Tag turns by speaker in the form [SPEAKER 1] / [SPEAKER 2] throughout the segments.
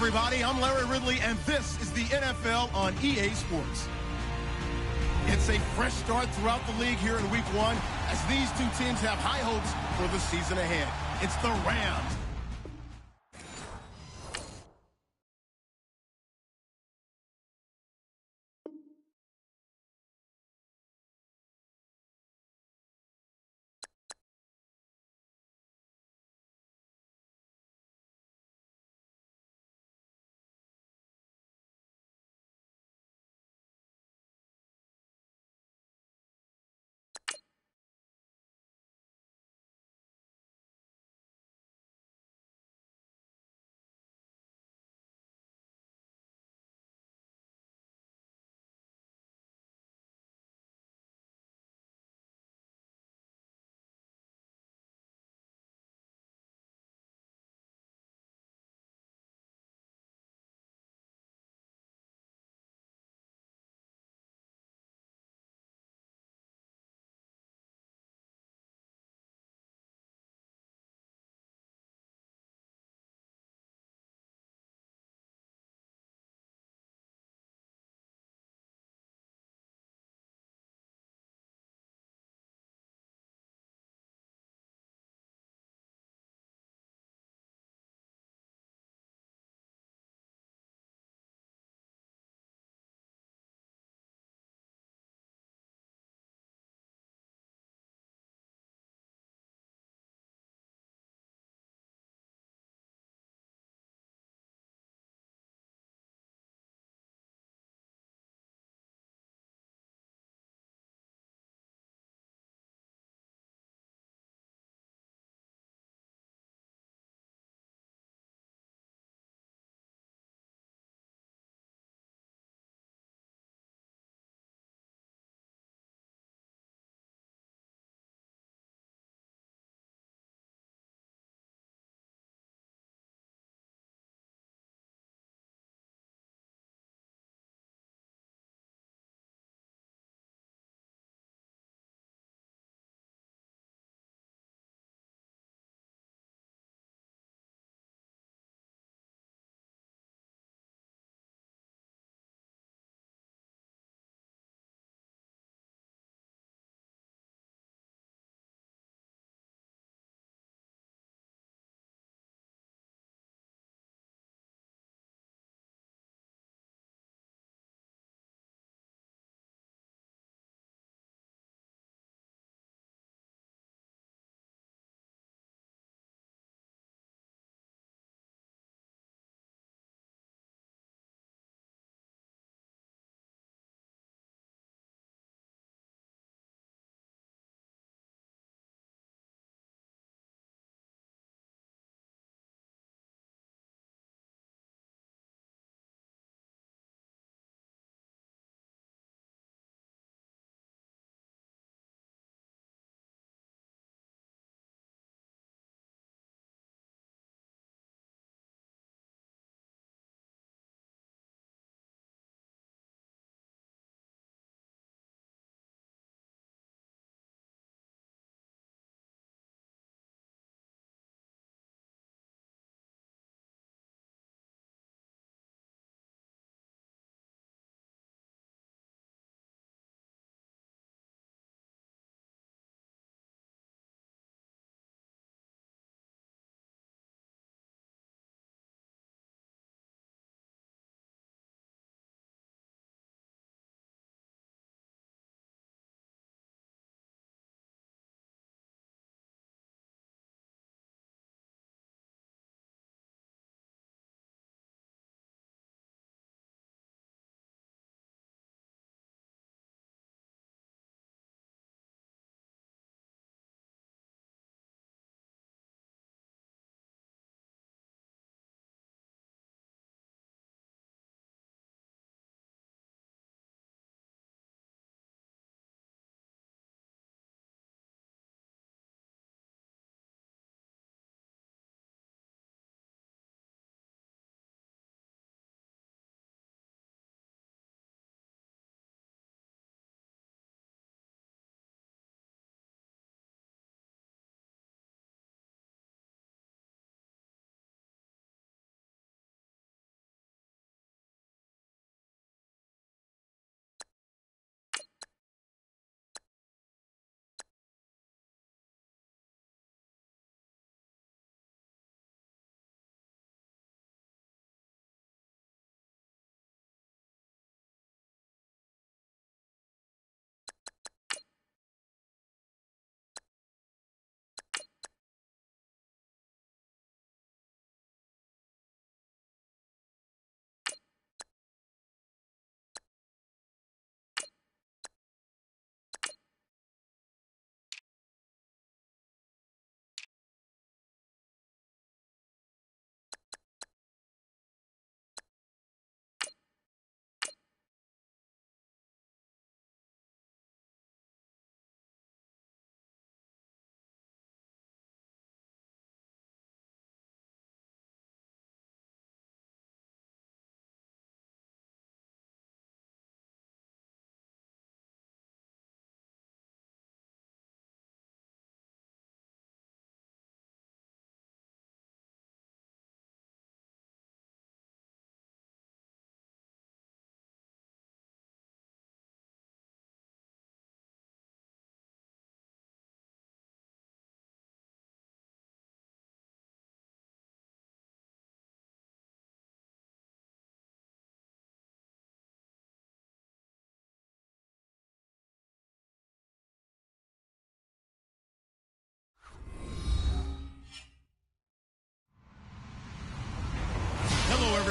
[SPEAKER 1] everybody. I'm Larry Ridley, and this is the NFL on EA Sports. It's a fresh start throughout the league here in Week 1 as these two teams have high hopes for the season ahead. It's the Rams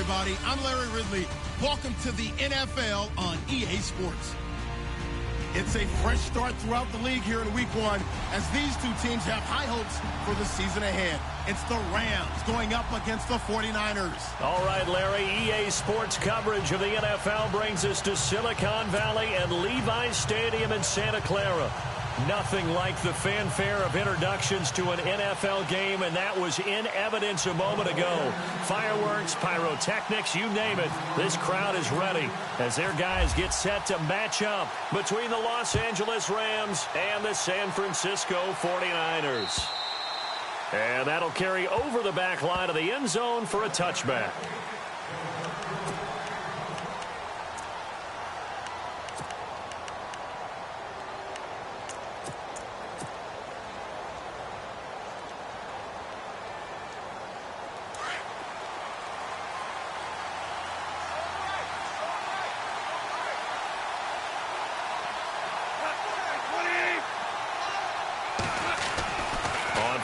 [SPEAKER 1] everybody. I'm Larry Ridley. Welcome to the NFL on EA Sports. It's a fresh start throughout the league here in Week 1 as these two teams have high hopes for the season ahead. It's the Rams going up against the 49ers.
[SPEAKER 2] All right, Larry, EA Sports coverage of the NFL brings us to Silicon Valley and Levi's Stadium in Santa Clara. Nothing like the fanfare of introductions to an NFL game, and that was in evidence a moment ago. Fireworks, pyrotechnics, you name it. This crowd is ready as their guys get set to match up between the Los Angeles Rams and the San Francisco 49ers. And that'll carry over the back line of the end zone for a touchback.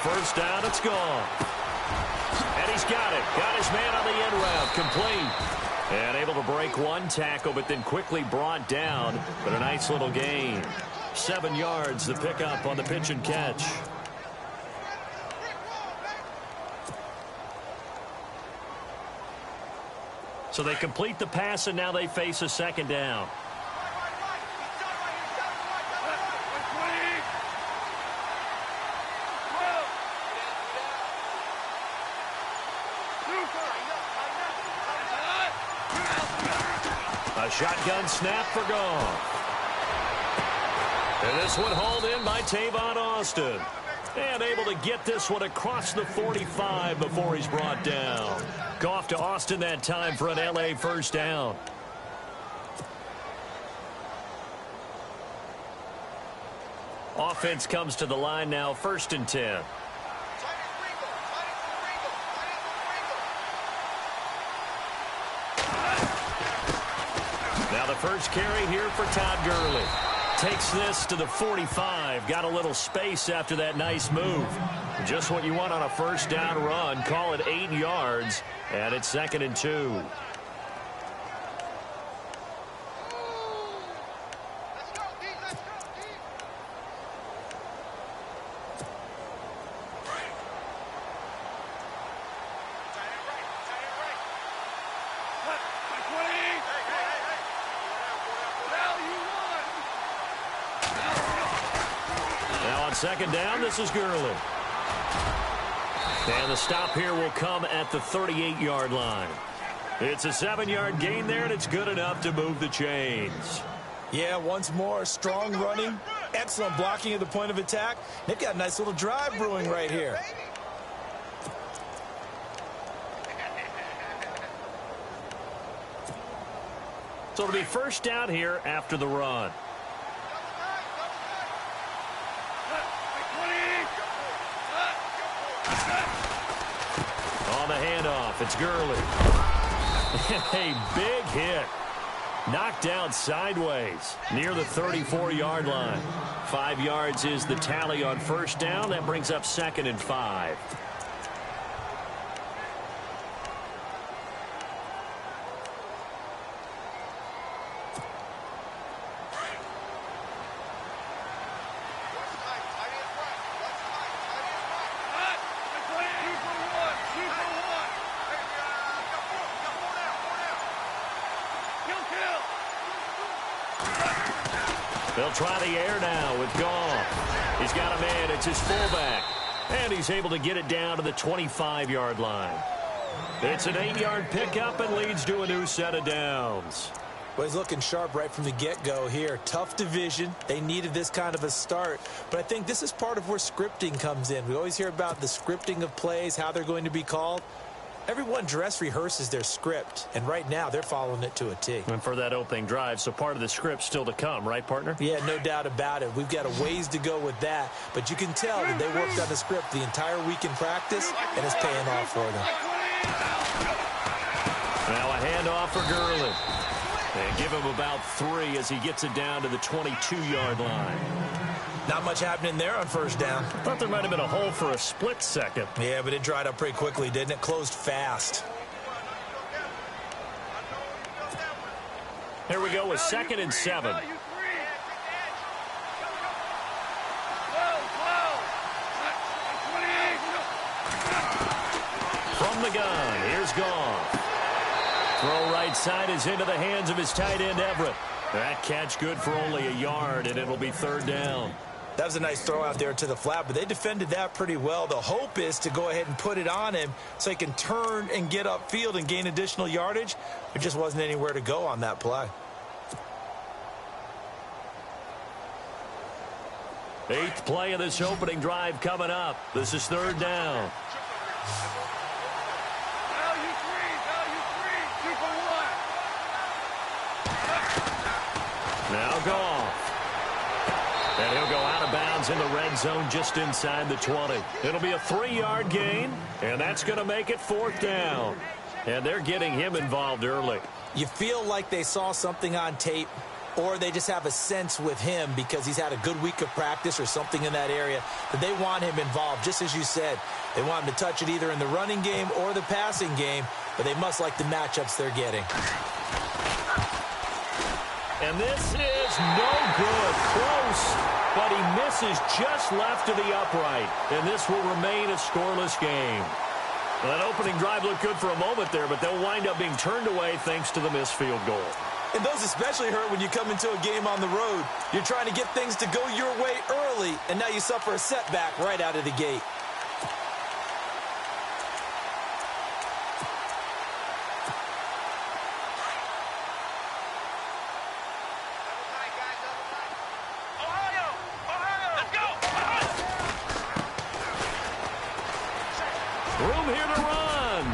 [SPEAKER 2] First down, it's gone. And he's got it. Got his man on the end route. Complete. And able to break one tackle, but then quickly brought down. But a nice little gain. 7 yards, the pickup on the pitch and catch. So they complete the pass, and now they face a second down. A shotgun snap for Goff. And this one hauled in by Tavon Austin. And able to get this one across the 45 before he's brought down. Goff to Austin that time for an LA first down. Offense comes to the line now, 1st and 10. Now the first carry here for Todd Gurley. Takes this to the 45. Got a little space after that nice move. Just what you want on a first down run. Call it 8 yards. And it's 2nd and 2. Second down, this is Gurley. And the stop here will come at the 38-yard line. It's a 7-yard gain there, and it's good enough to move the chains.
[SPEAKER 3] Yeah, once more, strong running, excellent blocking at the point of attack. They've got a nice little drive brewing right here.
[SPEAKER 2] So it'll be first down here after the run. On the handoff, it's Gurley. A big hit. Knocked down sideways near the 34-yard line. 5 yards is the tally on first down. That brings up 2nd and 5. They'll try the air now with Goff. He's got a man. It's his fullback. And he's able to get it down to the 25-yard line. It's an 8-yard pickup and leads to a new set of downs.
[SPEAKER 3] Well, he's looking sharp right from the get-go here. Tough division. They needed this kind of a start. But I think this is part of where scripting comes in. We always hear about the scripting of plays, how they're going to be called. Everyone dress rehearses their script, and right now they're following it to a T.
[SPEAKER 2] And for that opening drive, so part of the script still to come, right, partner?
[SPEAKER 3] Yeah, no doubt about it. We've got a ways to go with that, but you can tell that they worked on the script the entire week in practice, and it's paying off for them.
[SPEAKER 2] Now a handoff for Gurley. And give him about 3 as he gets it down to the 22-yard line.
[SPEAKER 3] Not much happening there on first down.
[SPEAKER 2] Thought there might have been a hole for a split second.
[SPEAKER 3] Yeah, but it dried up pretty quickly, didn't it? Closed fast.
[SPEAKER 2] Here we go with 2nd and 7. From the gun, here's Goff. Throw right side is into the hands of his tight end, Everett. That catch good for only a yard, and it'll be 3rd down.
[SPEAKER 3] That was a nice throw out there to the flat, but they defended that pretty well. The hope is to go ahead and put it on him so he can turn and get upfield and gain additional yardage. There just wasn't anywhere to go on that play.
[SPEAKER 2] 8th play of this opening drive coming up. This is 3rd down. Now Goff. And he'll go out of bounds in the red zone just inside the 20. It'll be a 3-yard gain, and that's going to make it 4th down. And they're getting him involved early.
[SPEAKER 3] You feel like they saw something on tape, or they just have a sense with him because he's had a good week of practice or something in that area that they want him involved. Just as you said, they want him to touch it either in the running game or the passing game, but they must like the matchups they're getting.
[SPEAKER 2] And this is no good. Close, but he misses just left of the upright. And this will remain a scoreless game. Well, that opening drive looked good for a moment there, but they'll wind up being turned away thanks to the missed field goal.
[SPEAKER 3] And those especially hurt when you come into a game on the road. You're trying to get things to go your way early, and now you suffer a setback right out of the gate.
[SPEAKER 2] Room here to run.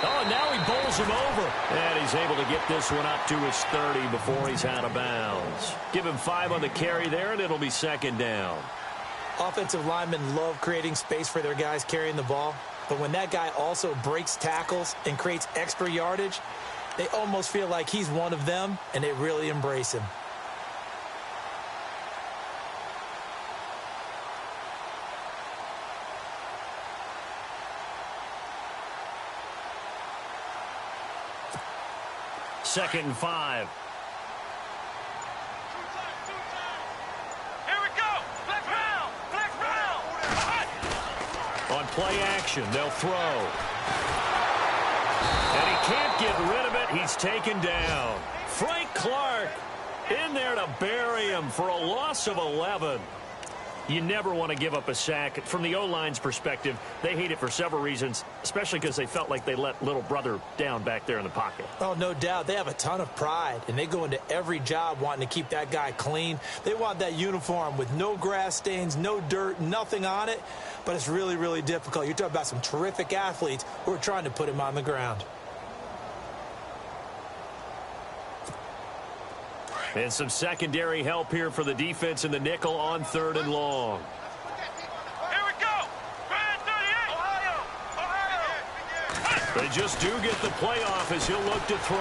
[SPEAKER 2] Oh, now he bowls him over. And he's able to get this one up to his 30 before he's out of bounds. Give him 5 on the carry there, and it'll be 2nd down.
[SPEAKER 3] Offensive linemen love creating space for their guys carrying the ball. But when that guy also breaks tackles and creates extra yardage, they almost feel like he's one of them, and they really embrace him.
[SPEAKER 2] Second and 5.
[SPEAKER 4] Here we go. Flex round. Flex round.
[SPEAKER 2] On play action, they'll throw. And he can't get rid of it. He's taken down. Frank Clark in there to bury him for a loss of 11. You never want to give up a sack. From the O-line's perspective, they hate it for several reasons, especially because they felt like they let little brother down back there in the pocket.
[SPEAKER 3] Oh, no doubt. They have a ton of pride, and they go into every job wanting to keep that guy clean. They want that uniform with no grass stains, no dirt, nothing on it, but it's really, really difficult. You're talking about some terrific athletes who are trying to put him on the ground.
[SPEAKER 2] And some secondary help here for the defense in the nickel on 3rd and long.
[SPEAKER 4] Here we go. Brand 38. Ohio. Ohio.
[SPEAKER 2] They just do get the playoff as he'll look to throw.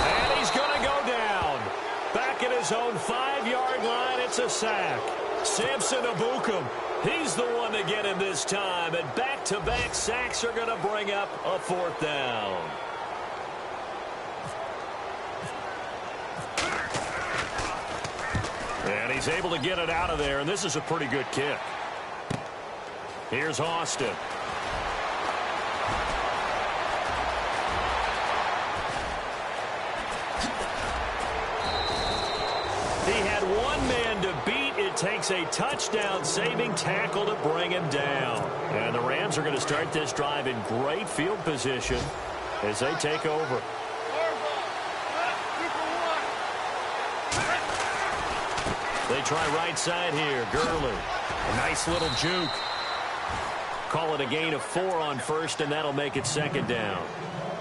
[SPEAKER 2] And he's going to go down. Back at his own 5-yard line, it's a sack. Samson Ebukam, he's the one to get him this time. And back-to-back sacks are going to bring up a 4th down. And he's able to get it out of there, and this is a pretty good kick. Here's Austin. He had one man to beat. It takes a touchdown-saving tackle to bring him down. And the Rams are going to start this drive in great field position as they take over. They try right side here. Gurley. A nice little juke. Call it a gain of 4 on 1st, and that'll make it 2nd down.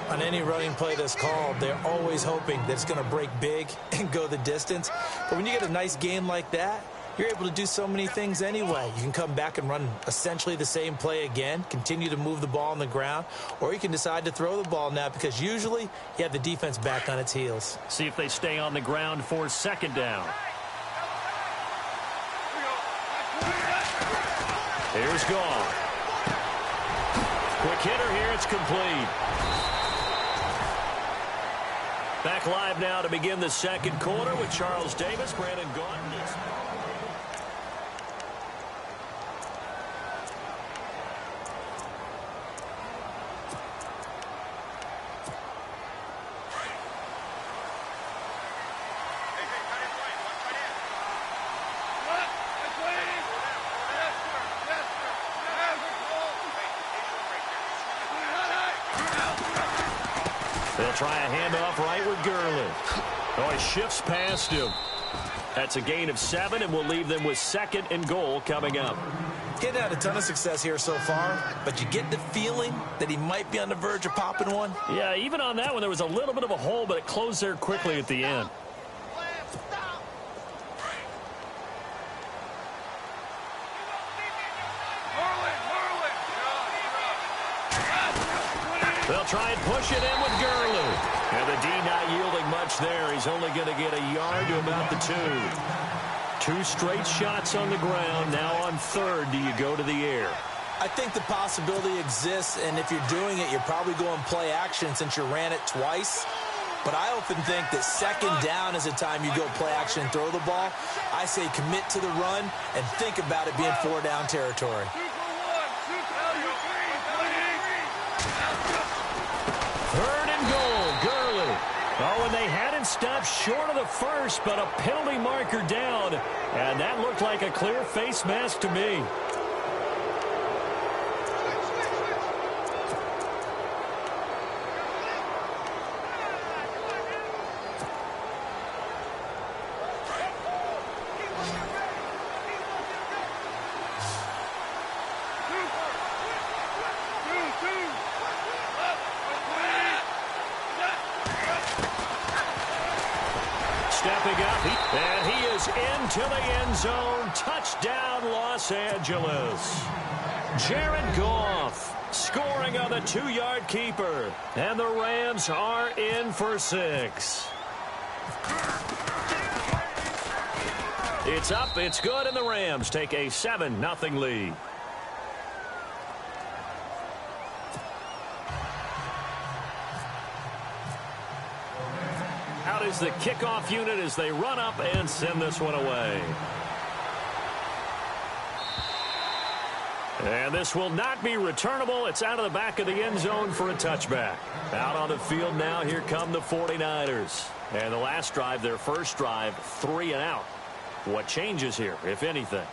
[SPEAKER 3] On any running play that's called, they're always hoping that it's going to break big and go the distance. But when you get a nice game like that, you're able to do so many things anyway. You can come back and run essentially the same play again, continue to move the ball on the ground, or you can decide to throw the ball now because usually you have the defense back on its heels.
[SPEAKER 2] See if they stay on the ground for 2nd down. Here's Goff. Quick hitter here. It's complete. Back live now to begin the second quarter with Charles Davis, Brandon Gaudin. They'll try a handoff right with Gurley. Oh, he shifts past him. That's a gain of 7, and will leave them with 2nd and goal coming up.
[SPEAKER 3] He hadn't had a ton of success here so far, but you get the feeling that he might be on the verge of popping one.
[SPEAKER 2] Yeah, even on that one, there was a little bit of a hole, but it closed there quickly at the end. They'll try and push it in with Gurley. And the D not yielding much there. He's only going to get a yard to about the 2. 2 straight shots on the ground. Now on 3rd, do you go to the air?
[SPEAKER 3] I think the possibility exists, and if you're doing it, you're probably going play action since you ran it twice. But I often think that 2nd down is the time you go play action and throw the ball. I say commit to the run and think about it being 4-down territory.
[SPEAKER 2] 3rd and goal, Gurley. Oh, and they had it stopped short of the first, but a penalty marker down. And that looked like a clear face mask to me. Stepping up, and he is into the end zone. Touchdown, Los Angeles. Jared Goff scoring on the 2-yard keeper. And the Rams are in for 6. It's up, it's good, and the Rams take a 7-0 lead. Out is the kickoff unit as they run up and send this one away. And this will not be returnable. It's out of the back of the end zone for a touchback. Out on the field now, here come the 49ers. And the last drive, their first drive, 3 and out. What changes here, if anything?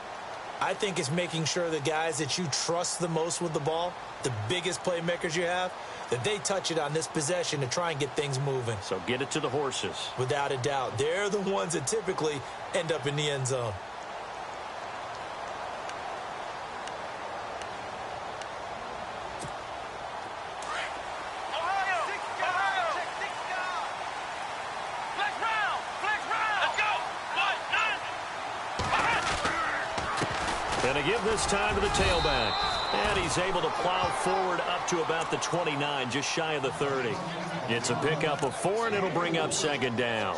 [SPEAKER 3] I think it's making sure the guys that you trust the most with the ball, the biggest playmakers you have, that they touch it on this possession to try and get things moving.
[SPEAKER 2] So get it to the horses.
[SPEAKER 3] Without a doubt. They're the ones that typically end up in the end zone.
[SPEAKER 2] And a give this time to the tailback. And he's able to plow forward up to about the 29, just shy of the 30. It's a pickup of 4, and it'll bring up 2nd down.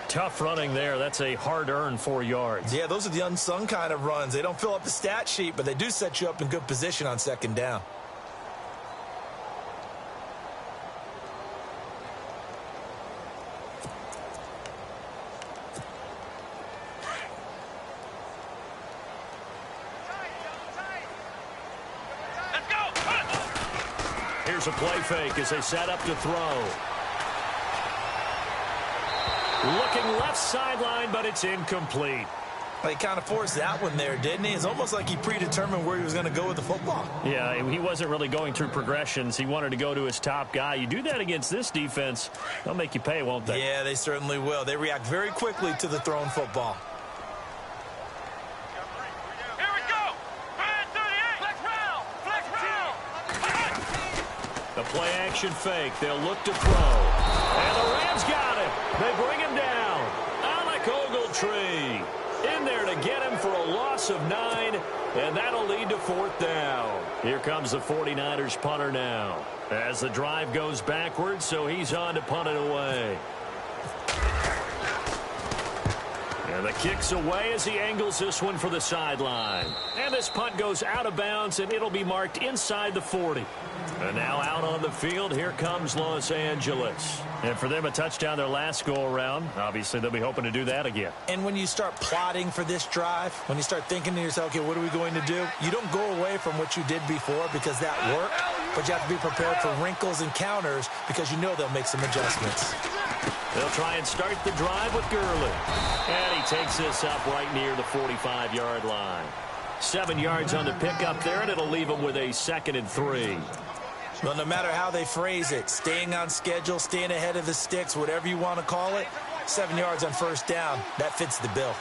[SPEAKER 2] Tough running there. That's a hard-earned 4 yards.
[SPEAKER 3] Yeah, those are the unsung kind of runs. They don't fill up the stat sheet, but they do set you up in good position on 2nd down.
[SPEAKER 2] Here's a play fake as they set up to throw. Looking left sideline, but it's incomplete.
[SPEAKER 3] He kind of forced that one there, didn't he? It's almost like he predetermined where he was going to go with the football.
[SPEAKER 2] Yeah, he wasn't really going through progressions. He wanted to go to his top guy. You do that against this defense, they'll make you pay, won't they?
[SPEAKER 3] Yeah, they certainly will. They react very quickly to the thrown football.
[SPEAKER 2] The play action fake. They'll look to throw. And the Rams got it. They bring him down. Alec Ogletree in there to get him for a loss of 9. And that'll lead to 4th down. Here comes the 49ers punter now. As the drive goes backwards, so he's on to punt it away. And the kick's away as he angles this one for the sideline. And this punt goes out of bounds, and it'll be marked inside the 40. And now out on the field, here comes Los Angeles. And for them, a touchdown their last go-around. Obviously, they'll be hoping to do that again.
[SPEAKER 3] And when you start plotting for this drive, when you start thinking to yourself, okay, what are we going to do? You don't go away from what you did before because that worked, but you have to be prepared for wrinkles and counters because you know they'll make some adjustments.
[SPEAKER 2] They'll try and start the drive with Gurley. And he takes this up right near the 45-yard line. 7 yards on the pickup there, and it'll leave him with a 2nd and 3.
[SPEAKER 3] Well, no matter how they phrase it, staying on schedule, staying ahead of the sticks, whatever you want to call it, 7 yards on first down, that fits the bill.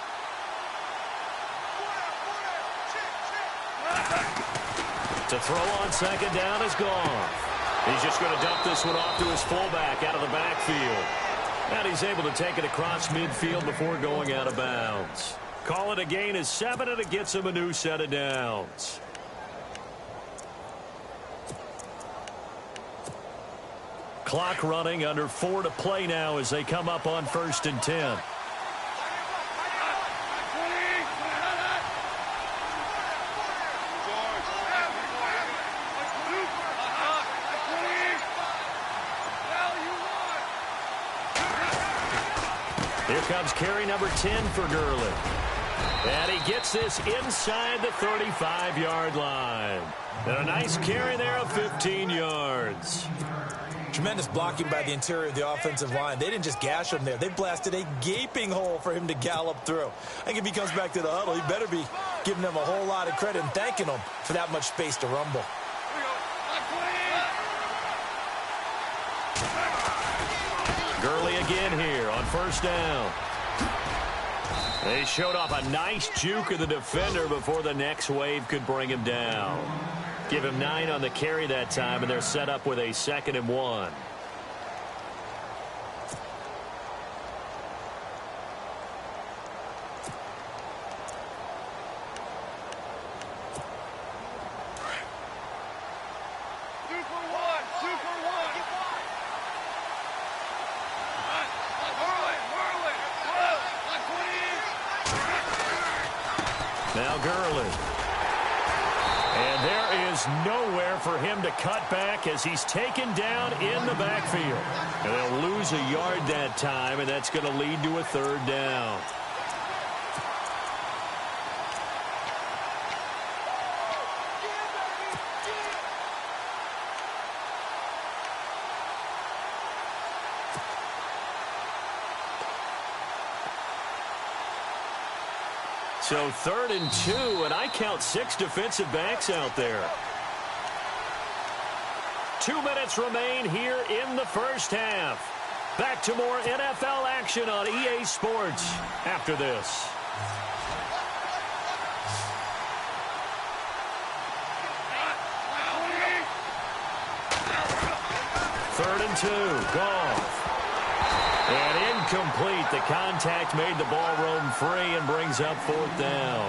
[SPEAKER 2] To throw on 2nd down is gone. He's just going to dump this one off to his fullback out of the backfield. And he's able to take it across midfield before going out of bounds. Call it a gain of 7, and it gets him a new set of downs. Clock running, under 4 to play now as they come up on 1st and 10. Here comes carry number 10 for Gurley. And he gets this inside the 35-yard line. And a nice carry there of 15 yards.
[SPEAKER 3] Tremendous blocking by the interior of the offensive line. They didn't just gash him there. They blasted a gaping hole for him to gallop through. I think if he comes back to the huddle, he better be giving them a whole lot of credit and thanking them for that much space to rumble.
[SPEAKER 2] Gurley again here on 1st down. They showed off a nice juke of the defender before the next wave could bring him down. Give him 9 on the carry that time, and they're set up with a 2nd and 1. Now Gurley. And there is nowhere for him to cut back as he's taken down in the backfield. And they'll lose a yard that time, and that's going to lead to a 3rd down. So 3rd and 2, and I count 6 defensive backs out there. 2 minutes remain here in the first half. Back to more NFL action on EA Sports after this. Third and 2, Goff. And incomplete. The contact made the ball roam free and brings up 4th down.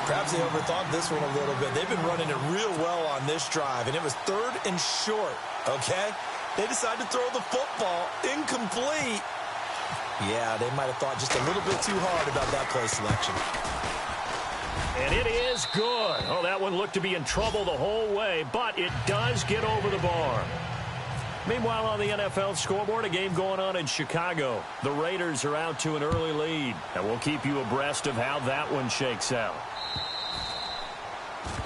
[SPEAKER 3] Perhaps they overthought this one a little bit. They've been running it real well on this drive, and it was 3rd and short, okay? They decided to throw the football incomplete. Yeah, they might have thought just a little bit too hard about that play selection.
[SPEAKER 2] And it is good. Oh, that one looked to be in trouble the whole way, but it does get over the bar. Meanwhile, on the NFL scoreboard, a game going on in Chicago. The Raiders are out to an early lead, and we'll keep you abreast of how that one shakes out.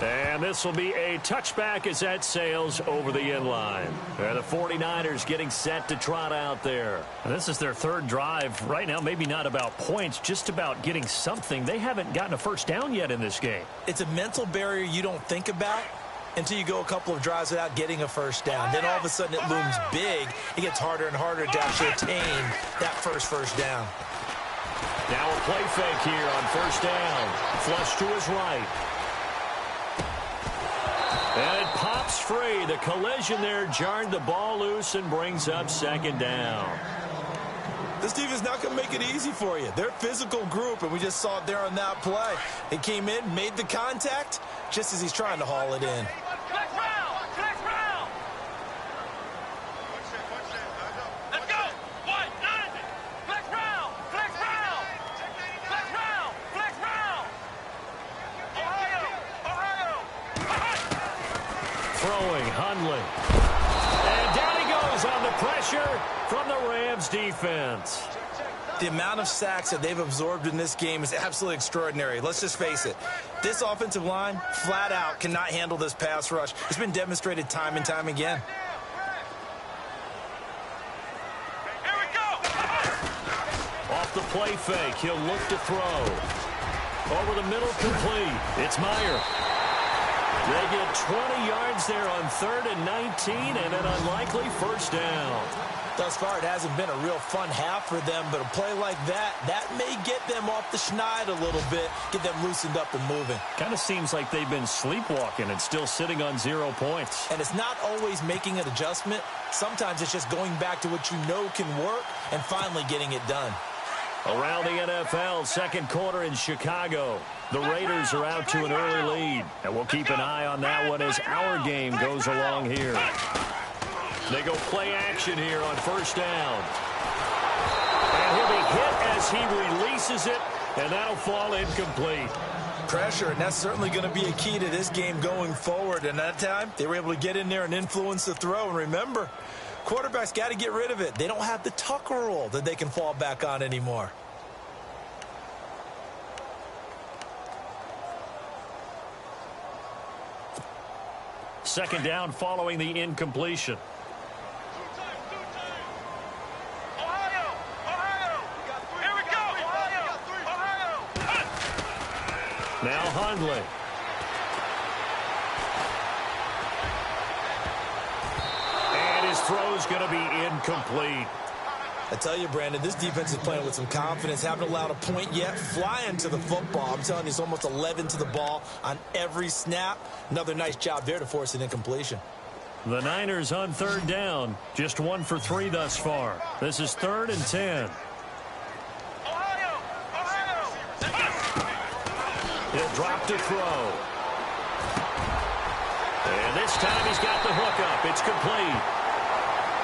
[SPEAKER 2] And this will be a touchback as that sails over the inline. And the 49ers getting set to trot out there. And this is their 3rd drive. Right now, maybe not about points, just about getting something. They haven't gotten a first down yet in this game.
[SPEAKER 3] It's a mental barrier you don't think about until you go a couple of drives without getting a first down. Then all of a sudden it looms big. It gets harder and harder to actually attain that first down.
[SPEAKER 2] Now a play fake here on 1st down. Flush to his right. And it pops free. The collision there jarred the ball loose and brings up 2nd down.
[SPEAKER 3] This team is not going to make it easy for you. They're a physical group, and we just saw it there on that play. They came in, made the contact, just as he's trying to haul it in.
[SPEAKER 4] Flex round! Flex round! Let's go! 190! Flex round! Flex round!
[SPEAKER 2] throwing, Hundley. And down he goes on the pressure from the Rams defense.
[SPEAKER 3] The amount of sacks that they've absorbed in this game is absolutely extraordinary. Let's just face it. This offensive line, flat out, cannot handle this pass rush. It's been demonstrated time and time again.
[SPEAKER 4] Here we go.
[SPEAKER 2] Off the play fake, he'll look to throw. Over the middle, complete. It's Meyer. They get 20 yards there on 3rd and 19 and an unlikely first down.
[SPEAKER 3] Thus far, it hasn't been a real fun half for them, but a play like that may get them off the schneid a little bit, get them loosened up and moving.
[SPEAKER 2] Kind of seems like they've been sleepwalking and still sitting on 0 points.
[SPEAKER 3] And it's not always making an adjustment. Sometimes it's just going back to what you know can work and finally getting it done.
[SPEAKER 2] Around the NFL, second quarter in Chicago. The Raiders are out to an early lead, and we'll keep an eye on that one as our game goes along here. They go play action here on first down. And he'll be hit as he releases it, and that'll fall incomplete.
[SPEAKER 3] Pressure, and that's certainly going to be a key to this game going forward. And that time, they were able to get in there and influence the throw. And remember, quarterbacks got to get rid of it. They don't have the Tucker rule that they can fall back on anymore.
[SPEAKER 2] Second down following the incompletion. Now Hundley. And his throw's going to be incomplete.
[SPEAKER 3] I tell you, Brandon, this defense is playing with some confidence. Haven't allowed a point yet. Flying to the football. I'm telling you, it's almost 11 to the ball on every snap. Another nice job there to force an incompletion.
[SPEAKER 2] The Niners on third down. Just 1 for 3 thus far. This is 3rd and 10. He'll drop to throw. And this time he's got the hook up. It's complete.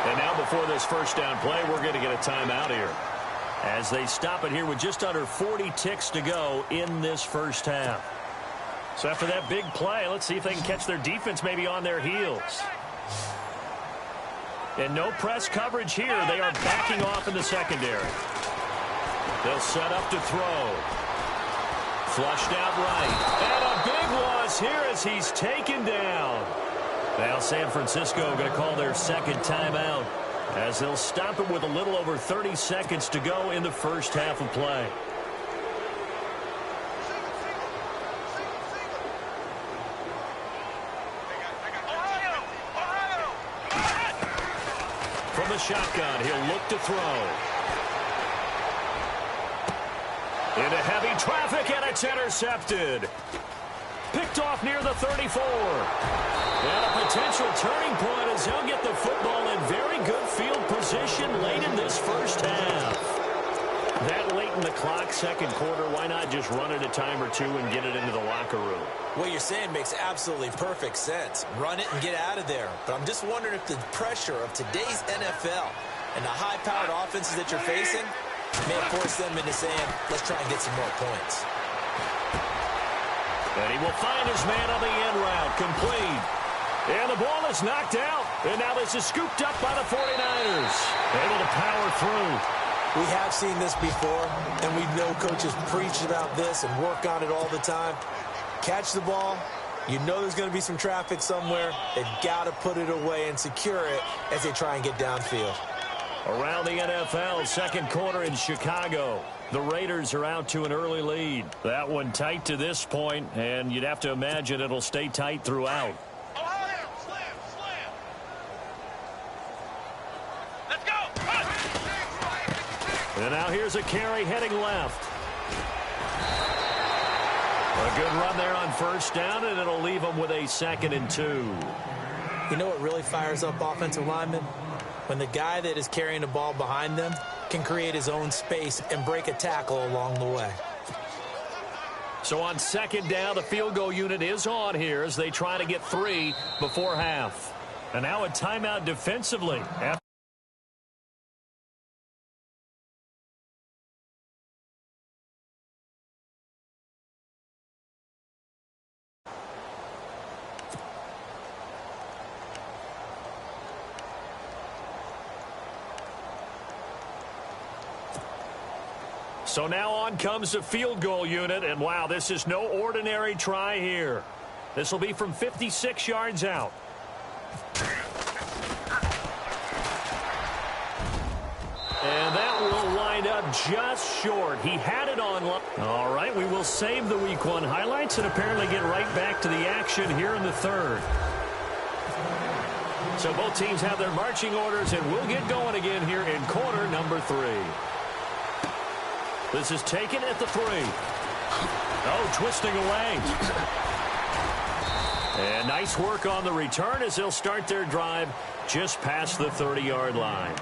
[SPEAKER 2] And now before this first down play, we're going to get a timeout here. As they stop it here with just under 40 ticks to go in this first half. So after that big play, let's see if they can catch their defense maybe on their heels. And no press coverage here. They are backing off in the secondary. They'll set up to throw. Flushed out right. And a big loss here as he's taken down. Now San Francisco going to call their second timeout as they'll stop it with a little over 30 seconds to go in the first half of play. From the shotgun, he'll look to throw. Into heavy traffic, and it's intercepted. Picked off near the 34. And a potential turning point as he'll get the football in very good field position late in this first half. That late in the clock, second quarter, why not just run it a time or two and get it into the locker room?
[SPEAKER 3] What you're saying makes absolutely perfect sense. Run it and get out of there. But I'm just wondering if the pressure of today's NFL and the high-powered offenses that you're facing may force them into saying, let's try and get some more points.
[SPEAKER 2] And he will find his man on the end route, complete. And the ball is knocked out. And now this is scooped up by the 49ers. Able to power through.
[SPEAKER 3] We have seen this before, and we know coaches preach about this and work on it all the time. Catch the ball. You know there's going to be some traffic somewhere. They've got to put it away and secure it as they try and get downfield.
[SPEAKER 2] Around the NFL, second quarter in Chicago. The Raiders are out to an early lead. That one tight to this point, and you'd have to imagine it'll stay tight throughout.
[SPEAKER 4] Let's go.
[SPEAKER 2] And now here's a carry heading left. A good run there on first down, and it'll leave them with a 2nd and 2.
[SPEAKER 3] You know what really fires up offensive linemen? When the guy that is carrying the ball behind them can create his own space and break a tackle along the way.
[SPEAKER 2] So on second down, the field goal unit is on here as they try to get 3 before half. And now a timeout defensively. So now on comes the field goal unit, and wow, this is no ordinary try here. This will be from 56 yards out. And that will wind up just short. He had it on. All right, we will save the Week 1 highlights and apparently get right back to the action here in the third. So both teams have their marching orders, and we'll get going again here in quarter number 3. This is taken at the 3. Oh, twisting away. And nice work on the return as they'll start their drive just past the 30-yard line.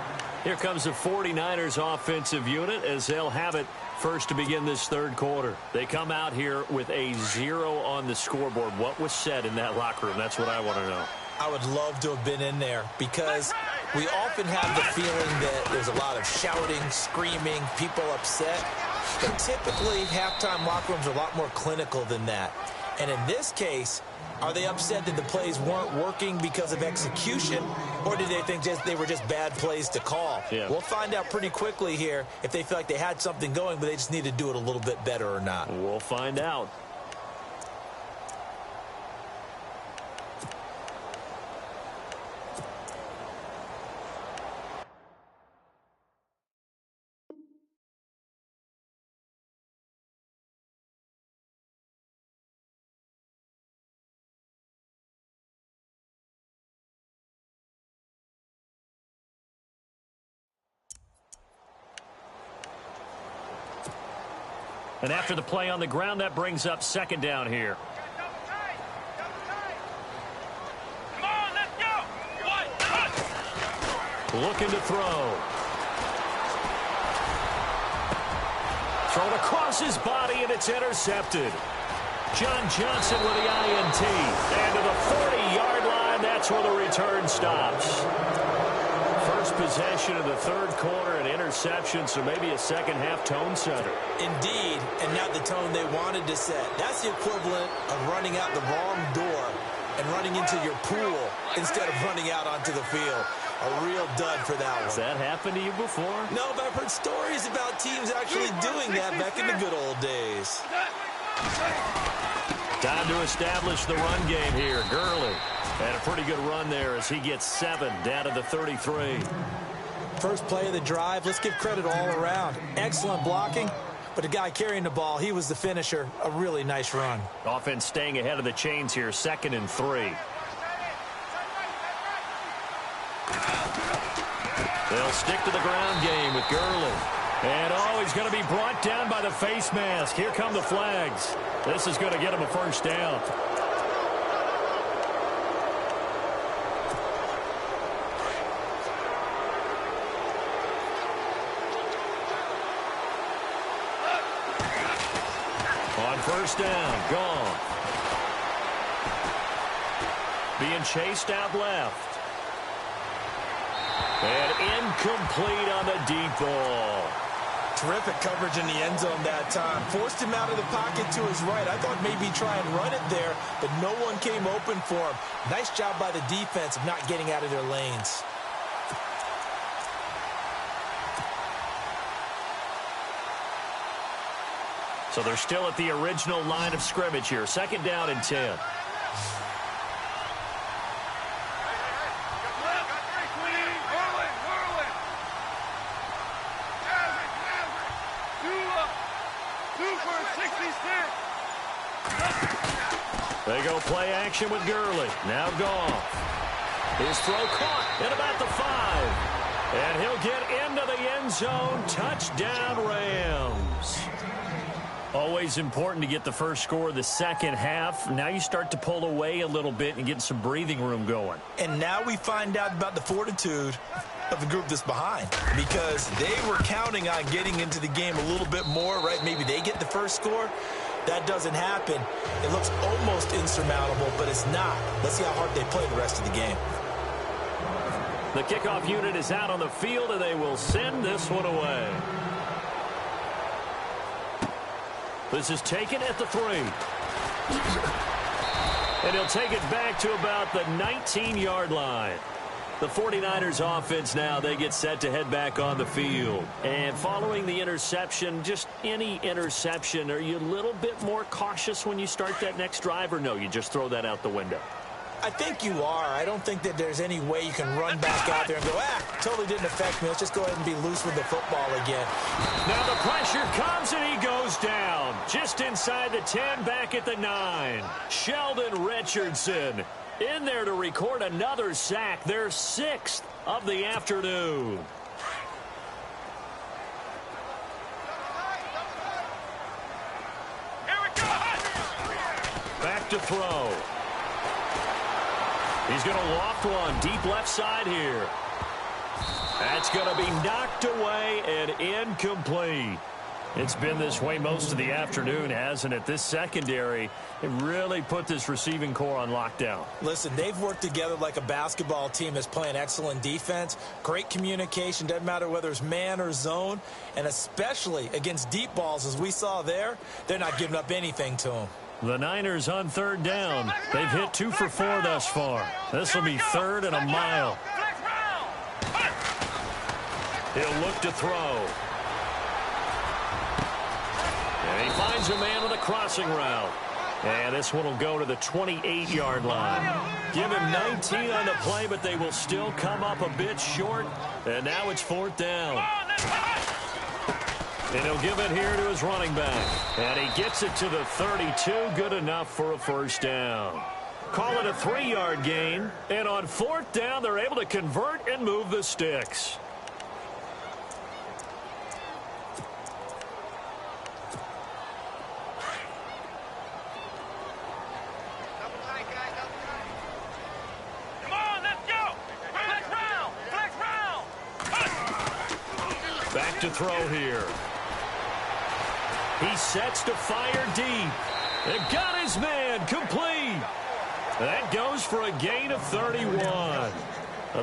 [SPEAKER 2] Here comes the 49ers offensive unit as they'll have it first to begin this third quarter. They come out here with a 0 on the scoreboard. What was said in that locker room? That's what I want to know.
[SPEAKER 3] I would love to have been in there because we often have the feeling that there's a lot of shouting, screaming, people upset. But typically, halftime locker rooms are a lot more clinical than that. And in this case, are they upset that the plays weren't working because of execution, or did they think they were just bad plays to call?
[SPEAKER 2] Yeah.
[SPEAKER 3] We'll find out pretty quickly here if they feel like they had something going, but they just need to do it a little bit better or not.
[SPEAKER 2] We'll find out. And after the play on the ground, that brings up second down here.
[SPEAKER 4] Come on, let's go.
[SPEAKER 2] Looking to throw. Thrown across his body, and it's intercepted. John Johnson with the INT. And to the 40-yard line, that's where the return stops. First possession of the third quarter, an interception, so maybe a second-half tone setter.
[SPEAKER 3] Indeed, and not the tone they wanted to set. That's the equivalent of running out the wrong door and running into your pool instead of running out onto the field. A real dud for that one.
[SPEAKER 2] Has that happened to you before?
[SPEAKER 3] No, but I've heard stories about teams actually doing that back in the good old days.
[SPEAKER 2] Time to establish the run game here. Gurley had a pretty good run there as he gets 7 down to the 33.
[SPEAKER 3] First play of the drive, let's give credit all around. Excellent blocking, but the guy carrying the ball, he was the finisher. A really nice run.
[SPEAKER 2] Offense staying ahead of the chains here, 2nd and 3. They'll stick to the ground game with Gurley. And, oh, he's going to be brought down by the face mask. Here come the flags. This is going to get him a first down. On first down, gone. Being chased out left. And incomplete on the deep ball.
[SPEAKER 3] Terrific coverage in the end zone that time. Forced him out of the pocket to his right. I thought maybe try and run it there, but no one came open for him. Nice job by the defense of not getting out of their lanes.
[SPEAKER 2] So they're still at the original line of scrimmage here. 2nd down and 10. They go play action with Gurley. Now Goff. His throw caught at about the 5. And he'll get into the end zone. Touchdown, Rams. Always important to get the first score of the second half. Now you start to pull away a little bit and get some breathing room going.
[SPEAKER 3] And now we find out about the fortitude of the group that's behind, because they were counting on getting into the game a little bit more, right? Maybe they get the first score. That doesn't happen. It looks almost insurmountable, but it's not. Let's see how hard they play the rest of the game.
[SPEAKER 2] The kickoff unit is out on the field, and they will send this one away. This is taken at the 3. And he'll take it back to about the 19-yard line. The 49ers offense now, they get set to head back on the field. And following the interception, just any interception, are you a little bit more cautious when you start that next drive, or no, you just throw that out the window?
[SPEAKER 3] I think you are. I don't think that there's any way you can run back out there and go, totally didn't affect me. Let's just go ahead and be loose with the football again.
[SPEAKER 2] Now the pressure comes and he goes down. Just inside the 10, back at the 9. Sheldon Richardson in there to record another sack, their 6th of the afternoon.
[SPEAKER 4] Here we go.
[SPEAKER 2] Back to throw. He's going to loft one deep left side here. That's going to be knocked away and incomplete. It's been this way most of the afternoon, hasn't it? This secondary, it really put this receiving core on lockdown.
[SPEAKER 3] Listen, they've worked together like a basketball team that's playing excellent defense. Great communication, doesn't matter whether it's man or zone. And especially against deep balls, as we saw there, they're not giving up anything to them.
[SPEAKER 2] The Niners on 3rd down. They've hit 2 for 4 thus far. This will be 3rd and a mile. He'll look to throw. And he finds a man on the crossing route. And this one will go to the 28-yard line. Give him 19 on the play, but they will still come up a bit short. And now it's 4th down. And he'll give it here to his running back. And he gets it to the 32. Good enough for a 1st down. Call it a 3-yard gain. And on 4th down, they're able to convert and move the sticks.
[SPEAKER 4] Come on, let's go. Flex round. Flex round.
[SPEAKER 2] Back to throw here. He sets to fire deep. And got his man complete. That goes for a gain of 31.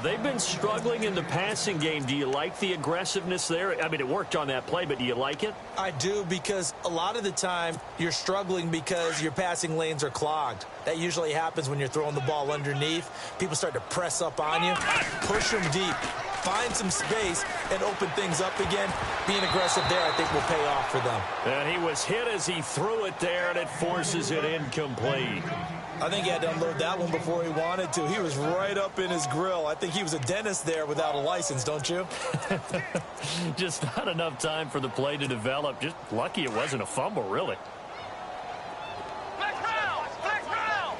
[SPEAKER 2] They've been struggling in the passing game. Do you like the aggressiveness there? I mean, it worked on that play, but do you like it?
[SPEAKER 3] I do, because a lot of the time you're struggling because your passing lanes are clogged. That usually happens when you're throwing the ball underneath. People start to press up on you. Push them deep. Find some space and open things up again. Being aggressive there, I think, will pay off for them.
[SPEAKER 2] And he was hit as he threw it there, and it forces it incomplete.
[SPEAKER 3] I think he had to unload that one before he wanted to. He was right up in his grill. I think he was a dentist there without a license, don't you?
[SPEAKER 2] Just not enough time for the play to develop. Just lucky it wasn't a fumble, really.
[SPEAKER 4] Flex round. Flex round.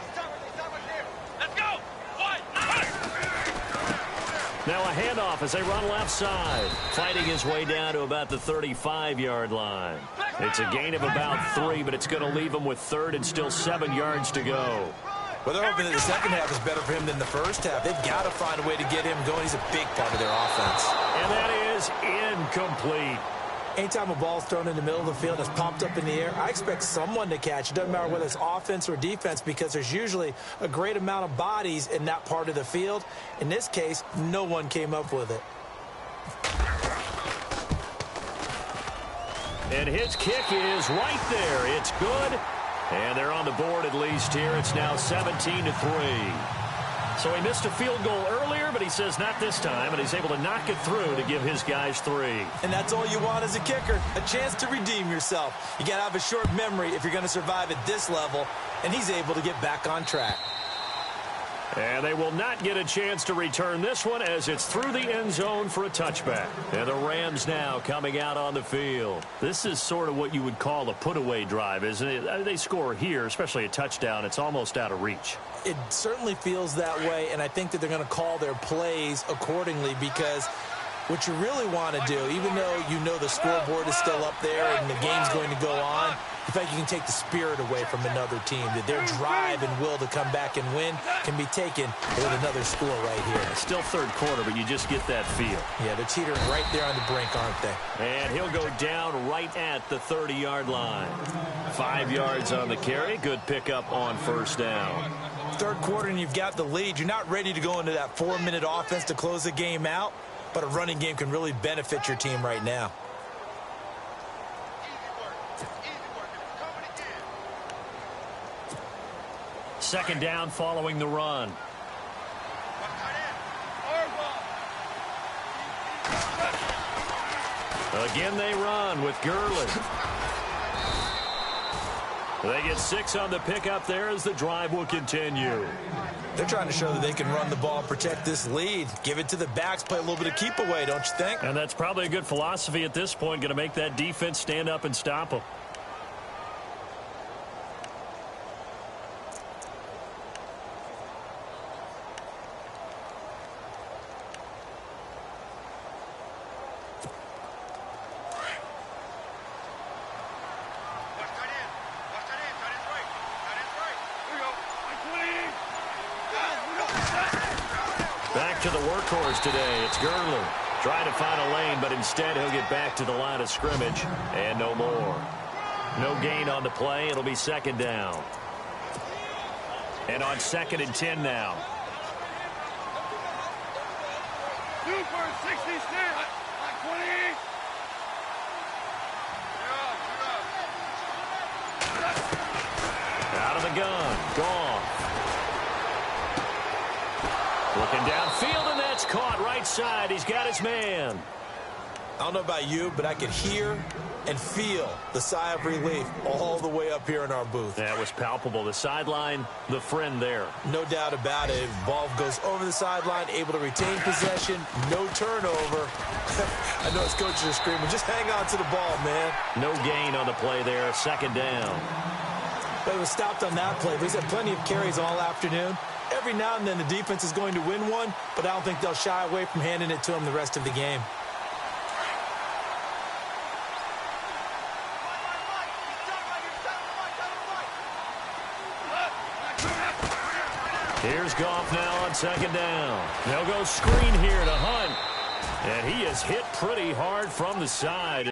[SPEAKER 4] Let's go.
[SPEAKER 2] Now a handoff as they run left side. Fighting his way down to about the 35-yard line. It's a gain of about 3, but it's going to leave him with 3rd and still 7 yards to go.
[SPEAKER 3] Well, they're hoping that the second half is better for him than the first half. They've got to find a way to get him going. He's a big part of their offense.
[SPEAKER 2] And that is incomplete.
[SPEAKER 3] Anytime a ball's thrown in the middle of the field and it's popped up in the air, I expect someone to catch. It doesn't matter whether it's offense or defense, because there's usually a great amount of bodies in that part of the field. In this case, no one came up with it.
[SPEAKER 2] And his kick is right there. It's good. And they're on the board at least here. It's now 17-3. So he missed a field goal earlier, but he says not this time, and he's able to knock it through to give his guys 3.
[SPEAKER 3] And that's all you want as a kicker, a chance to redeem yourself. You got to have a short memory if you're going to survive at this level, and he's able to get back on track.
[SPEAKER 2] And they will not get a chance to return this one as it's through the end zone for a touchback. And the Rams now coming out on the field. This is sort of what you would call a put-away drive, isn't it? They score here, especially a touchdown. It's almost out of reach.
[SPEAKER 3] It certainly feels that way, and I think that they're going to call their plays accordingly, because what you really want to do, even though you know the scoreboard is still up there and the game's going to go on, in fact, you can take the spirit away from another team, that their drive and will to come back and win can be taken with another score right here.
[SPEAKER 2] Still third quarter, but you just get that feel.
[SPEAKER 3] Yeah, they're teetering right there on the brink, aren't they?
[SPEAKER 2] And he'll go down right at the 30-yard line. 5 yards on the carry. Good pickup on 1st down.
[SPEAKER 3] Third quarter and you've got the lead. You're not ready to go into that 4-minute offense to close the game out, but a running game can really benefit your team right now.
[SPEAKER 2] Second down following the run. Again they run with Gurley. They get 6 on the pickup there as the drive will continue.
[SPEAKER 3] They're trying to show that they can run the ball and protect this lead. Give it to the backs, play a little bit of keep away, don't you think?
[SPEAKER 2] And that's probably a good philosophy at this point, going to make that defense stand up and stop them. Back to the workhorse today. It's Gurley. Trying to find a lane, but instead he'll get back to the line of scrimmage. And no more. No gain on the play. It'll be 2nd down. And on 2nd and 10 now.
[SPEAKER 4] 2 for 66. 20.
[SPEAKER 2] Out of the gun. Gone. Looking downfield, and that's caught right side. He's got his man.
[SPEAKER 3] I don't know about you, but I could hear and feel the sigh of relief all the way up here in our booth.
[SPEAKER 2] That was palpable. The sideline, the friend there.
[SPEAKER 3] No doubt about it. Ball goes over the sideline, able to retain possession, no turnover. I know his coaches are screaming, just hang on to the ball, man.
[SPEAKER 2] No gain on the play there, 2nd down.
[SPEAKER 3] But it was stopped on that play. He's had plenty of carries all afternoon. Every now and then the defense is going to win one, but I don't think they'll shy away from handing it to him the rest of the game.
[SPEAKER 2] Here's Goff now on 2nd down. They'll go screen here to Hunt. And he is hit pretty hard from the side.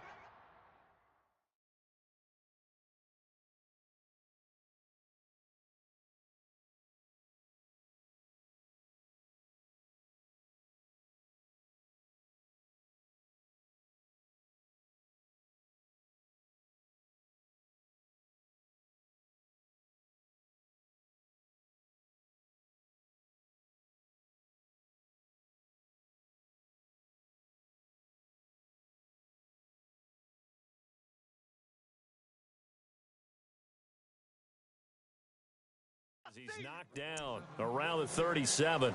[SPEAKER 2] He's knocked down around the 37.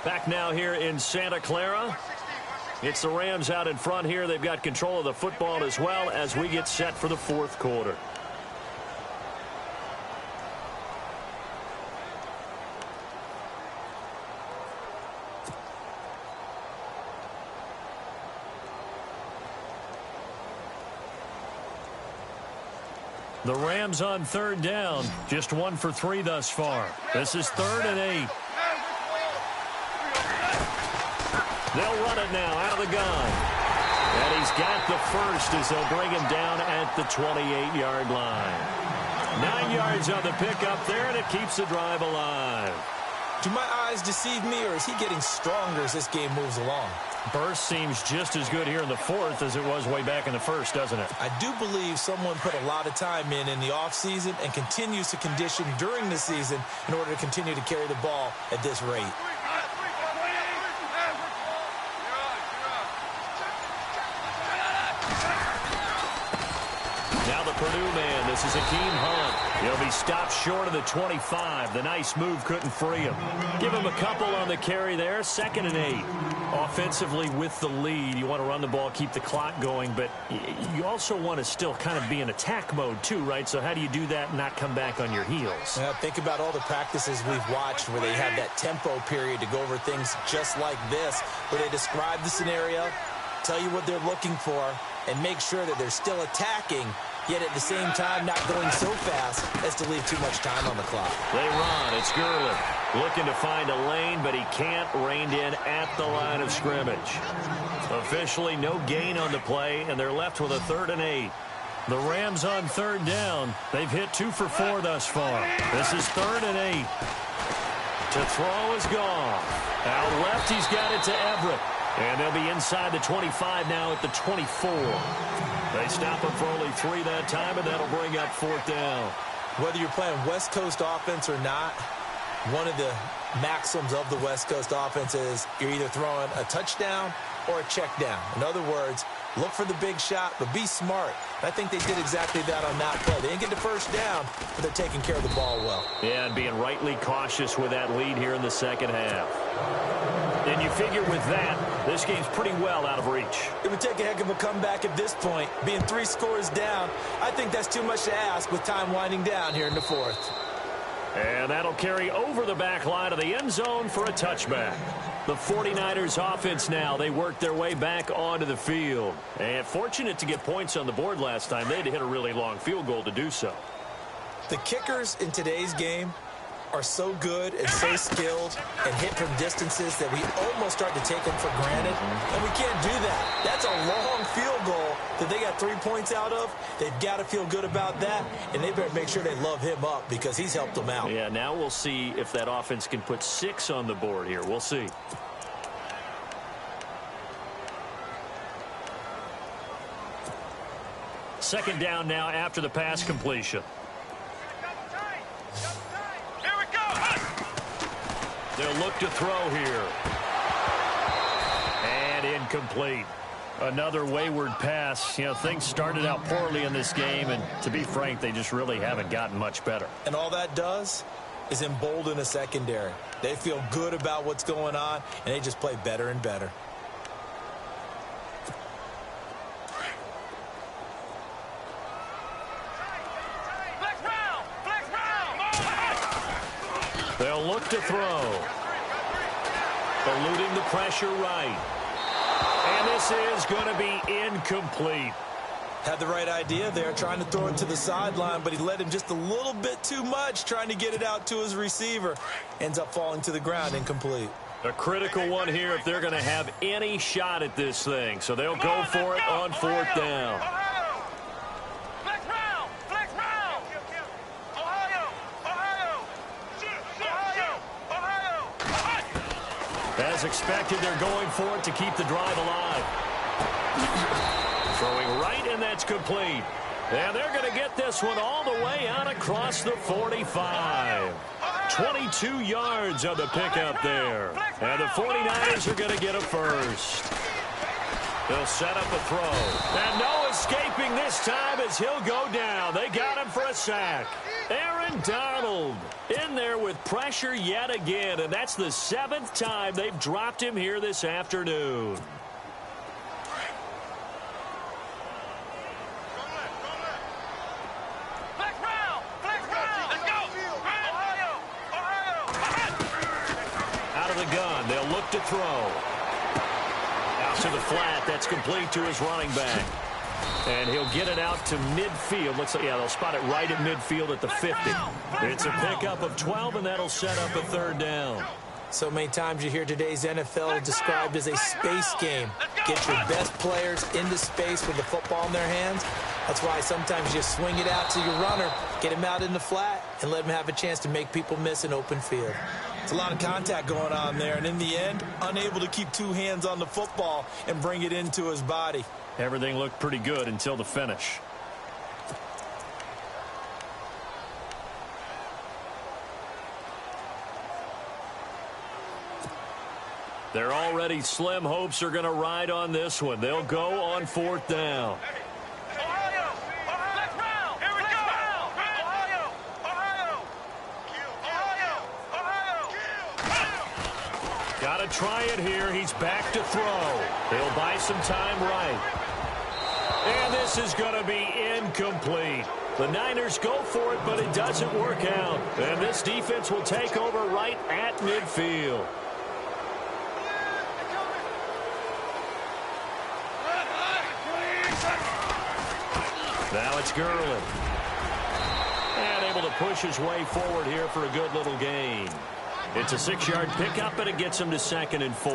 [SPEAKER 2] Back now here in Santa Clara. It's the Rams out in front here. They've got control of the football as well as we get set for the 4th quarter. The Rams on 3rd down. Just 1 for 3 thus far. This is 3rd and 8. They'll run it now out of the gun. And he's got the first as they'll bring him down at the 28-yard line. 9 yards on the pickup there, and it keeps the drive alive.
[SPEAKER 3] Do my eyes deceive me, or is he getting stronger as this game moves along?
[SPEAKER 2] Burst seems just as good here in the 4th as it was way back in the 1st, doesn't it?
[SPEAKER 3] I do believe someone put a lot of time in the offseason and continues to condition during the season in order to continue to carry the ball at this rate.
[SPEAKER 2] Now the Purdue man, this is Akeem Hunt. He'll be stopped short of the 25. The nice move couldn't free him. Give him a couple on the carry there. 2nd and 8. Offensively with the lead, you want to run the ball, keep the clock going, but you also want to still kind of be in attack mode too, right? So how do you do that and not come back on your heels?
[SPEAKER 3] Yeah, think about all the practices we've watched where they have that tempo period to go over things just like this, where they describe the scenario, tell you what they're looking for, and make sure that they're still attacking, yet at the same time not going so fast as to leave too much time on the clock.
[SPEAKER 2] They run. It's Gurley looking to find a lane, but he can't. Reined in at the line of scrimmage. Officially no gain on the play, and they're left with a 3rd and 8. The Rams on 3rd down. They've hit 2 for 4 thus far. This is 3rd and 8. To throw is Goff. Out left, he's got it to Everett. And they'll be inside the 25 now at the 24. They stop him for only 3 that time, and that'll bring up 4th down.
[SPEAKER 3] Whether you're playing West Coast offense or not, one of the maxims of the West Coast offense is you're either throwing a touchdown or a check down. In other words, look for the big shot, but be smart. I think they did exactly that on that play. They didn't get the first down, but they're taking care of the ball well.
[SPEAKER 2] Yeah, and being rightly cautious with that lead here in the second half. And you figure with that, this game's pretty well out of reach.
[SPEAKER 3] It would take a heck of a comeback at this point. Being 3 scores down, I think that's too much to ask with time winding down here in the 4th.
[SPEAKER 2] And that'll carry over the back line of the end zone for a touchback. The 49ers offense now, they work their way back onto the field. And fortunate to get points on the board last time. They had to hit a really long field goal to do so.
[SPEAKER 3] The kickers in today's game are so good and so skilled and hit from distances that we almost start to take them for granted. And we can't do that. That's a long field goal that they got 3 points out of. They've got to feel good about that, and they better make sure they love him up because he's helped them out.
[SPEAKER 2] Yeah, now we'll see if that offense can put 6 on the board here. We'll see. Second down now after the pass completion. They'll look to throw here. And incomplete. Another wayward pass. You know, things started out poorly in this game, and to be frank, they just really haven't gotten much better.
[SPEAKER 3] And all that does is embolden a secondary. They feel good about what's going on, and they just play better and better.
[SPEAKER 2] They'll look to throw. Eluding the pressure right. And this is going to be incomplete.
[SPEAKER 3] Had the right idea there, trying to throw it to the sideline, but he led him just a little bit too much, trying to get it out to his receiver. Ends up falling to the ground, incomplete.
[SPEAKER 2] A critical one here if they're going to have any shot at this thing. So they'll go for it on 4th down. As expected, they're going for it to keep the drive alive. Throwing right, and that's complete. And they're going to get this one all the way out across the 45. 22 yards on the pickup there. And the 49ers are going to get a first. They'll set up a throw. And no escaping this time as he'll go down. They got him for a sack. Aaron Donald in there with pressure yet again, and that's the 7th time they've dropped him here this afternoon. Out of the gun, they'll look to throw. Out to the flat, that's complete to his running back. And he'll get it out to midfield. Looks like, yeah, they'll spot it right at midfield at the 50. It's a pickup of 12, and that'll set up a 3rd down.
[SPEAKER 3] So many times you hear today's NFL described as a space game. Get your best players into space with the football in their hands. That's why sometimes you swing it out to your runner, get him out in the flat, and let him have a chance to make people miss an open field. It's a lot of contact going on there, and in the end, unable to keep 2 hands on the football and bring it into his body.
[SPEAKER 2] Everything looked pretty good until the finish. They're already slim hopes are going to ride on this one. They'll go on 4th down. Got to try it here. He's back to throw. He'll buy some time right. And this is going to be incomplete. The Niners go for it, but it doesn't work out. And this defense will take over right at midfield. Now it's Gurley. And able to push his way forward here for a good little gain. It's a 6-yard pickup, and it gets them to 2nd and 4.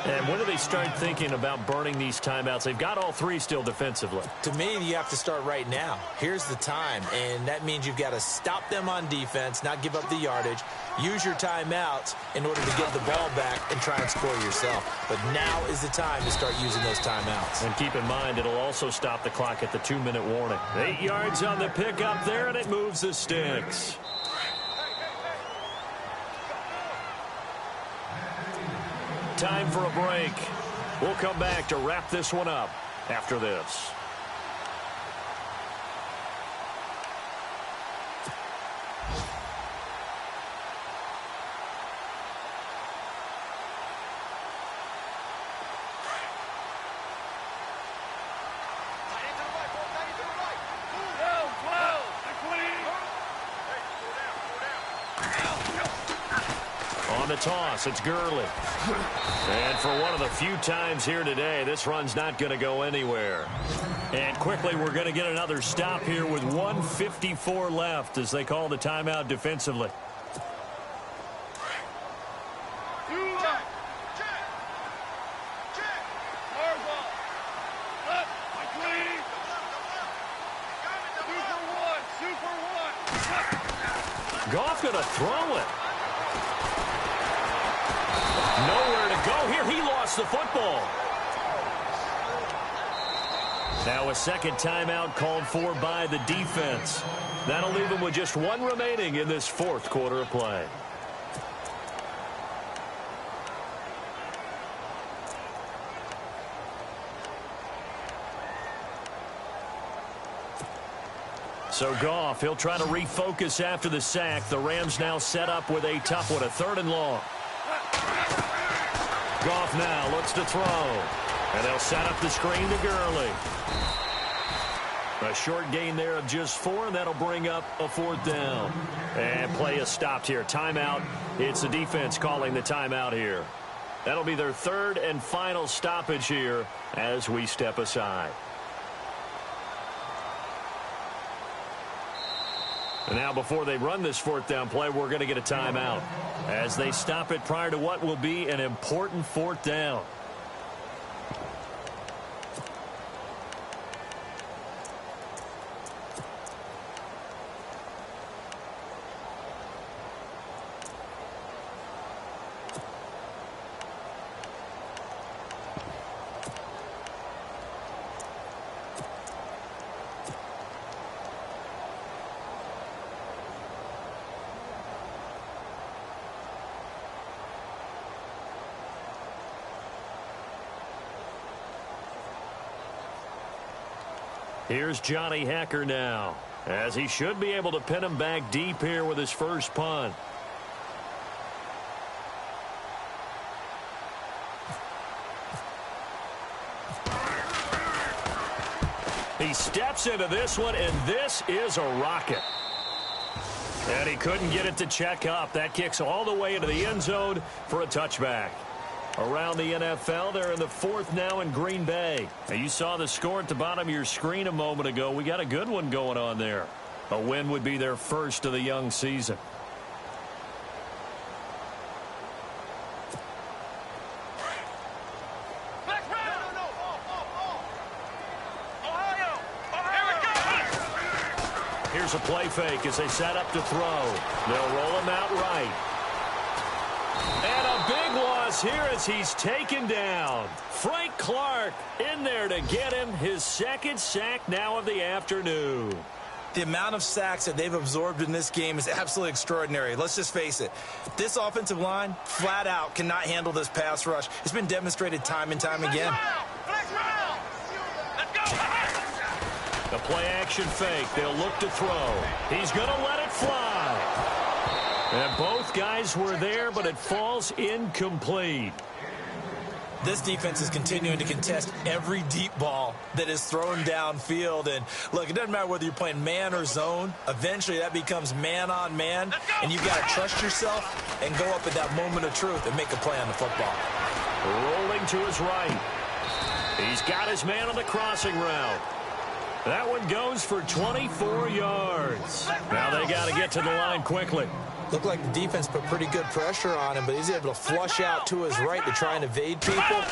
[SPEAKER 2] And when do they start thinking about burning these timeouts? They've got all 3 still defensively.
[SPEAKER 3] To me, you have to start right now. Here's the time, and that means you've got to stop them on defense, not give up the yardage, use your timeouts in order to get the ball back and try and score yourself. But now is the time to start using those timeouts.
[SPEAKER 2] And keep in mind, it'll also stop the clock at the 2-minute warning. 8 yards on the pickup there, and it moves the sticks. Time for a break. We'll come back to wrap this one up after this. On the toss, it's Gurley. And for one of the few times here today, this run's not going to go anywhere. And quickly, we're going to get another stop here with 1:54 left as they call the timeout defensively. Goff going to throw it. Nowhere to go here. He lost the football. Now a second timeout called for by the defense. That'll leave them with just 1 remaining in this 4th quarter of play. So Goff, he'll try to refocus after the sack. The Rams now set up with a tough one, a 3rd and long. Goff now looks to throw. And they'll set up the screen to Gurley. A short gain there of just 4, and that'll bring up a 4th down. And play is stopped here. Timeout. It's the defense calling the timeout here. That'll be their 3rd and final stoppage here as we step aside. And now before they run this 4th down play, we're going to get a timeout as they stop it prior to what will be an important 4th down. Here's Johnny Hekker now, as he should be able to pin him back deep here with his first punt. He steps into this one, and this is a rocket. And he couldn't get it to check up. That kicks all the way into the end zone for a touchback. Around the NFL, they're in the 4th now in Green Bay. Now, you saw the score at the bottom of your screen a moment ago. We got a good one going on there. A win would be their first of the young season. Here's a play fake as they set up to throw. They'll roll him out right. And a big loss here as he's taken down. Frank Clark in there to get him his 2nd sack now of the afternoon.
[SPEAKER 3] The amount of sacks that they've absorbed in this game is absolutely extraordinary. Let's just face it. This offensive line, flat out, cannot handle this pass rush. It's been demonstrated time and time again.
[SPEAKER 2] The play-action fake. They'll look to throw. He's going to let it fly. And both guys were there, but it falls incomplete.
[SPEAKER 3] This defense is continuing to contest every deep ball that is thrown downfield. And, look, it doesn't matter whether you're playing man or zone. Eventually, that becomes man-on-man, and you've got to trust yourself and go up at that moment of truth and make a play on the football.
[SPEAKER 2] Rolling to his right. He's got his man on the crossing route. That one goes for 24 yards. Now they got to get to the line quickly.
[SPEAKER 3] Looked like the defense put pretty good pressure on him, but he's able to flush out to his right to try and evade people.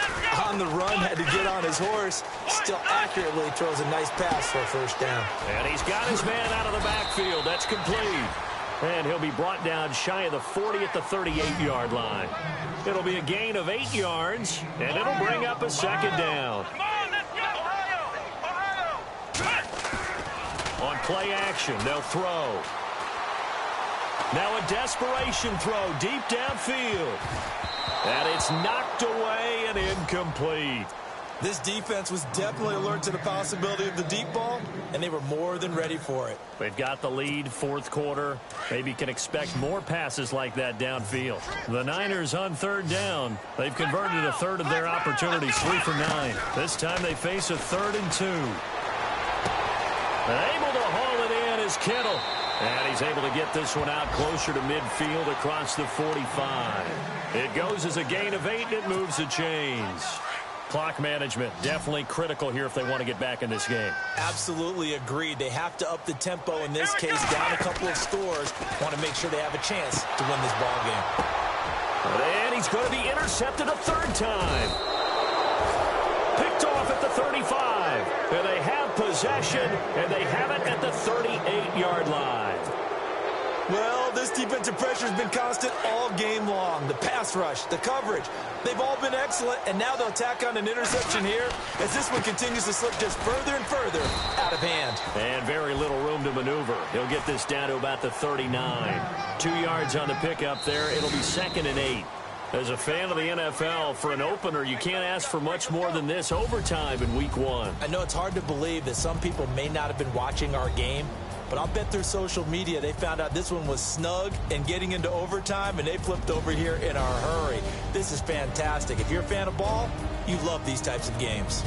[SPEAKER 3] On the run, had to get on his horse. Still accurately throws a nice pass for a first down.
[SPEAKER 2] And he's got his man out of the backfield. That's complete. And he'll be brought down shy of the 40 at the 38-yard line. It'll be a gain of 8 yards, and it'll bring up a second down.
[SPEAKER 4] Come on, let's go! Ohio!
[SPEAKER 2] On play action, they'll throw. Now a desperation throw deep downfield. And it's knocked away and incomplete.
[SPEAKER 3] This defense was definitely alert to the possibility of the deep ball, and they were more than ready for it.
[SPEAKER 2] They've got the lead, fourth quarter. Maybe can expect more passes like that downfield. The Niners on third down. They've converted a third of their opportunities, 3 for 9. This time they face a 3rd and 2. And able to haul it in is Kittle. And he's able to get this one out closer to midfield across the 45. It goes as a gain of 8, and it moves the chains. Clock management definitely critical here if they want to get back in this game.
[SPEAKER 3] Absolutely agreed. They have to up the tempo in this case, down a couple of scores. Want to make sure they have a chance to win this ball game.
[SPEAKER 2] And he's going to be intercepted a 3rd time. Picked off at the 35. And they have possession, and they have it at the 38-yard line.
[SPEAKER 3] Well, this defensive pressure has been constant all game long. The pass rush, the coverage, they've all been excellent, and now they'll tack on an interception here as this one continues to slip just further and further out of hand.
[SPEAKER 2] And very little room to maneuver. He'll get this down to about the 39. 2 yards on the pickup there. It'll be 2nd and 8. As a fan of the NFL, for an opener, you can't ask for much more than this. Overtime in week 1.
[SPEAKER 3] I know it's hard to believe that some people may not have been watching our game, but I'll bet through social media they found out this one was snug and getting into overtime, and they flipped over here in a hurry. This is fantastic. If you're a fan of ball, you love these types of games.